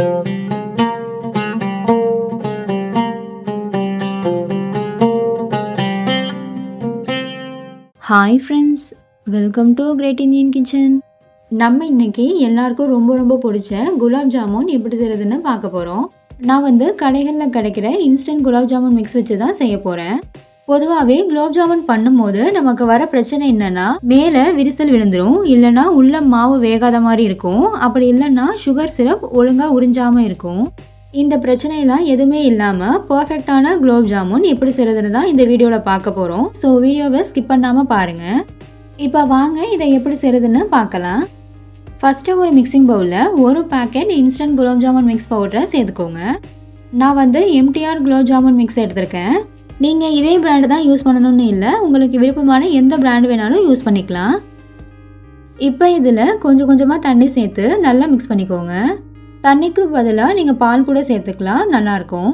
Hi friends, welcome to Great Indian Kitchen. நம்ம இன்னைக்கு எல்லாருக்கும் ரொம்ப ரொம்ப பிடிச்ச குலாப் ஜாமுன் எப்படி செய்கிறதுன்னு பார்க்க போகிறோம். நான் கடைகளில் கிடைக்கிற இன்ஸ்டன்ட் குலாப் ஜாமுன் மிக்ஸ் வச்சு தான் செய்ய போகிறேன். பொதுவாகவே குலாப் ஜாமுன் பண்ணும்போது நமக்கு வர பிரச்சனை என்னன்னா, மேலே விரிசல் விழுந்துடும், இல்லைன்னா உள்ள மாவு வேகாத மாதிரி இருக்கும், அப்படி இல்லைன்னா சுகர் சிரப் ஒழுங்காக உறிஞ்சாமல் இருக்கும். இந்த பிரச்சனையெல்லாம் எதுவுமே இல்லாமல் பர்ஃபெக்டான குலாப் ஜாமுன் எப்படி செய்கிறதுன்னு தான் இந்த வீடியோவில் பார்க்க போகிறோம். ஸோ வீடியோவை ஸ்கிப் பண்ணாமல் பாருங்கள். இப்போ வாங்க இதை எப்படி செய்கிறதுன்னு பார்க்கலாம். ஃபஸ்ட்டு ஒரு மிக்சிங் பவுலில் ஒரு packet instant gulab jamun mix பவுடரை சேர்த்துக்கோங்க. நான் எம்டிஆர் குலாப் ஜாமுன் மிக்ஸ் எடுத்திருக்கேன். நீங்கள் இதே பிராண்டு தான் யூஸ் பண்ணணும்னு இல்லை, உங்களுக்கு விருப்பமான எந்த பிராண்டு வேணாலும் யூஸ் பண்ணிக்கலாம். இப்போ இதில் கொஞ்சம் கொஞ்சமாக தண்ணி சேர்த்து நல்லா மிக்ஸ் பண்ணிக்கோங்க. தண்ணிக்கு பதிலாக நீங்கள் பால் கூட சேர்த்துக்கலாம், நல்லாயிருக்கும்.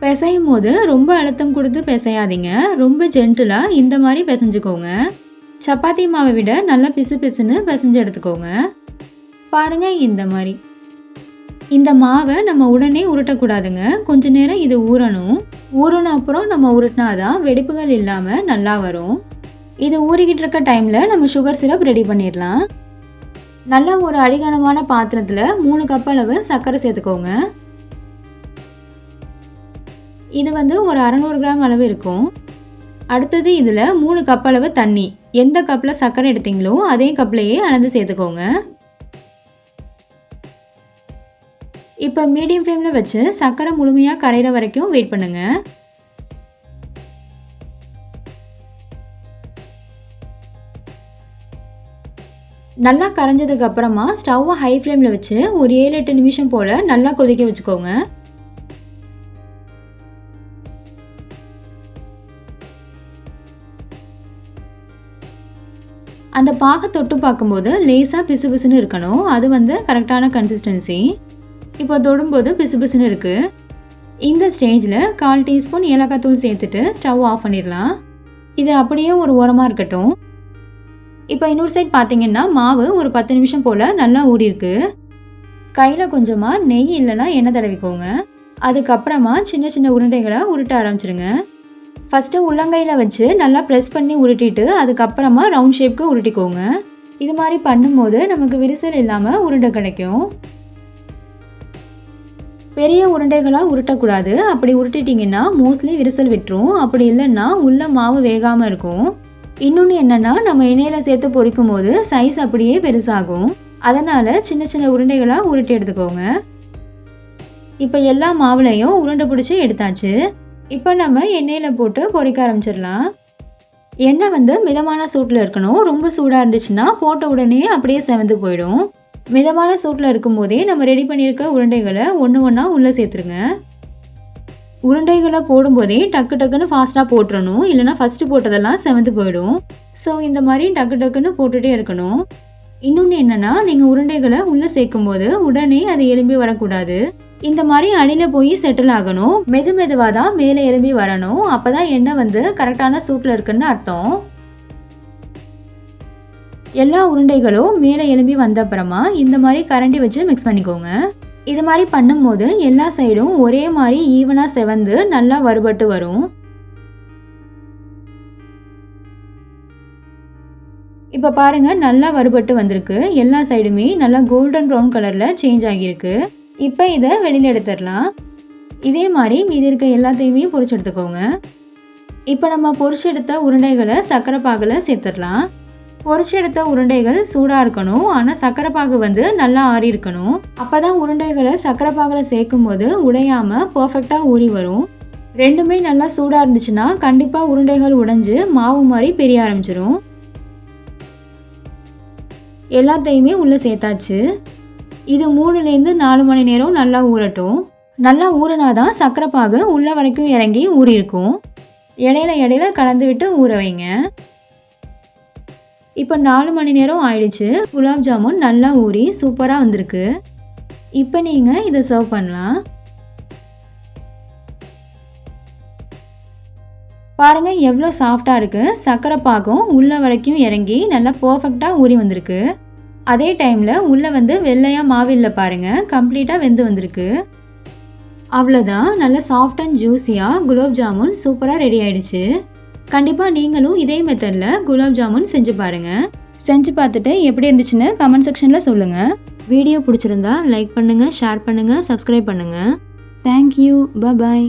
பிசையும் போது ரொம்ப அழுத்தம் கொடுத்து பிசையாதீங்க, ரொம்ப ஜென்டிலாக இந்த மாதிரி பிசைஞ்சுக்கோங்க. சப்பாத்தி மாவை விட நல்லா பிசு பிசுன்னு பிசைஞ்சு எடுத்துக்கோங்க. பாருங்கள், இந்த மாதிரி. இந்த மாவை நம்ம உடனே உருட்டக்கூடாதுங்க, கொஞ்ச நேரம் இது ஊறணும். ஊறின அப்புறம் நம்ம உருட்டினாதான் வெடிப்புகள் இல்லாமல் நல்லா வரும். இது ஊறிக்கிட்டு இருக்க டைமில் நம்ம சுகர் சிரப் ரெடி பண்ணிடலாம். நல்லா ஒரு அடிகனமான பாத்திரத்தில் 3 கப் அளவு சர்க்கரை சேர்த்துக்கோங்க. இது ஒரு 600 கிராம் அளவு இருக்கும். அடுத்தது இதில் 3 கப் அளவு தண்ணி, எந்த கப்பில் சர்க்கரை எடுத்தீங்களோ அதே கப்லையே அளந்து சேர்த்துக்கோங்க. இப்போ மீடியம் ஃப்ளேமில் வச்சு சர்க்கரை முழுமையாக கரையிற வரைக்கும் வெயிட் பண்ணுங்க. நல்லா கரைஞ்சதுக்கு அப்புறமா ஸ்டவ்வை ஹை ஃப்ளேமில் வச்சு ஒரு 7-8 நிமிஷம் போல் நல்லா கொதிக்க வச்சுக்கோங்க. அந்த பாகை தொட்டு பார்க்கும்போது லேசாக பிசு பிசுன்னு இருக்கணும், அது கரெக்டான கன்சிஸ்டன்சி. இப்போ தொடும்போது பிசு பிசுன்னு இருக்குது. இந்த ஸ்டேஜில் 1/4 டீஸ்பூன் ஏலக்காய் தூள் சேர்த்துட்டு ஸ்டவ் ஆஃப் பண்ணிடலாம். இது அப்படியே ஒரு ஓரமாக இருக்கட்டும். இப்போ இன்னொரு சைட் பார்த்தீங்கன்னா மாவு ஒரு 10 நிமிஷம் போல் நல்லா ஊறிருக்கு. கையில் கொஞ்சமாக நெய் இல்லைன்னா எண்ணெய் தடவிக்கோங்க. அதுக்கப்புறமா சின்ன சின்ன உருண்டைகளை உருட்ட ஆரம்பிச்சிருங்க. ஃபஸ்ட்டு உள்ளங்கையில் வச்சு நல்லா ப்ரெஸ் பண்ணி உருட்டிட்டு அதுக்கப்புறமா ரவுண்ட் ஷேப்க்கு உருட்டிக்கோங்க. இது மாதிரி பண்ணும்போது நமக்கு விரிசல் இல்லாமல் உருண்டை கிடைக்கும். பெரிய உருண்டைகளாக உருட்டக்கூடாது, அப்படி உருட்டிட்டிங்கன்னா மோஸ்ட்லி விரிசல் விட்டுரும், அப்படி இல்லைன்னா உள்ள மாவு வேகாமல் இருக்கும். இன்னொன்று என்னென்னா, நம்ம எண்ணெயில் சேர்த்து பொரிக்கும் போது சைஸ் அப்படியே பெருசாகும், அதனால் சின்ன சின்ன உருண்டைகளாக உருட்டி எடுத்துக்கோங்க. இப்போ எல்லா மாவுலையும் உருண்டை பிடிச்சி எடுத்தாச்சு. இப்போ நம்ம எண்ணெயில் போட்டு பொரிக்க ஆரம்பிச்சிடலாம். எண்ணெய் மிதமான சூட்டில் இருக்கணும், ரொம்ப சூடாக இருந்துச்சுன்னா போட்ட உடனே அப்படியே செவந்து போயிடும். மிதமான சூட்டில் இருக்கும்போதே நம்ம ரெடி பண்ணியிருக்க உருண்டைகளை ஒன்று ஒன்றா உள்ளே சேர்த்துருங்க. உருண்டைகளை போடும்போதே டக்கு டக்குன்னு ஃபாஸ்ட்டாக போட்டுறணும், இல்லைனா ஃபஸ்ட்டு போட்டதெல்லாம் செவந்து போயிடும். ஸோ இந்த மாதிரி டக்கு டக்குன்னு போட்டுகிட்டே இருக்கணும். இன்னொன்று என்னென்னா, நீங்கள் உருண்டைகளை உள்ளே சேர்க்கும்போது உடனே அது எலும்பி வரக்கூடாது. இந்த மாதிரி அடியில் போய் செட்டில் ஆகணும், மெதுவாக தான் மேலே எலும்பி வரணும். அப்போ தான் எண்ணெய் கரெக்டான சூட்டில் இருக்குன்னு அர்த்தம். எல்லா உருண்டைகளும் மேலே எலும்பி வந்த அப்புறமா இந்த மாதிரி கரண்டி வச்சு மிக்ஸ் பண்ணிக்கோங்க. இது மாதிரி பண்ணும்போது எல்லா சைடும் ஒரே மாதிரி ஈவனாக செவந்து நல்லா வறுபட்டு வரும். இப்போ பாருங்கள், நல்லா வறுபட்டு வந்திருக்கு. எல்லா சைடுமே நல்லா கோல்டன் ப்ரௌன் கலரில் சேஞ்ச் ஆகியிருக்கு. இப்போ இதை வெளியில் எடுத்துடலாம். இதே மாதிரி மீதி இருக்க எல்லாத்தையுமே பொரிச்சு எடுத்துக்கோங்க. இப்போ நம்ம பொரிச்சு எடுத்த உருண்டைகளை சர்க்கரை பாகில் சேர்த்துடலாம். பொரிச்சு எடுத்த உருண்டைகள் சூடாக இருக்கணும், ஆனால் சர்க்கரை பாகு நல்லா ஆறி இருக்கணும். அப்போ தான் உருண்டைகளை சர்க்கரை பாகில் சேர்க்கும் போது உடையாமல் பர்ஃபெக்டாக ஊறி வரும். ரெண்டுமே நல்லா சூடாக இருந்துச்சுன்னா கண்டிப்பாக உருண்டைகள் உடைஞ்சு மாவு மாதிரி பெரிய ஆரம்பிச்சிடும். எல்லாத்தையுமே உள்ளே சேர்த்தாச்சு. இது 3லேருந்து 4 மணி நேரம் நல்லா ஊறட்டும். நல்லா ஊறினாதான் சர்க்கரை பாகு உள்ள வரைக்கும் இறங்கி ஊறி இருக்கும். இடையில கலந்து விட்டு ஊற வைங்க. இப்போ 4 மணி நேரம் ஆயிடுச்சு. குலாப் ஜாமுன் நல்லா ஊறி சூப்பராக வந்திருக்கு. இப்போ நீங்கள் இதை சர்வ் பண்ணலாம். பாருங்கள் எவ்வளோ சாஃப்டாக இருக்குது. சர்க்கரை பாகும் உள்ள வரைக்கும் இறங்கி நல்லா பர்ஃபெக்டாக ஊறி வந்திருக்கு. அதே டைமில் உள்ளே வந்து வெள்ளையாக மாவில்லை பாருங்கள், கம்ப்ளீட்டாக வெந்து வந்திருக்கு. அவ்வளோதான், நல்லா சாஃப்ட் அண்ட் ஜூஸியாக குலாப் ஜாமுன் சூப்பராக ரெடி ஆகிடுச்சு. கண்டிப்பாக நீங்களும் இதே மெத்தடில் குலாப் ஜாமுன் செஞ்சு பாருங்கள். செஞ்சு பார்த்துட்டு எப்படி இருந்துச்சுன்னு கமெண்ட் செக்ஷனில் சொல்லுங்கள். வீடியோ பிடிச்சிருந்தா லைக் பண்ணுங்கள், ஷேர் பண்ணுங்கள், சப்ஸ்கிரைப் பண்ணுங்கள். தேங்க்யூ, பாய்.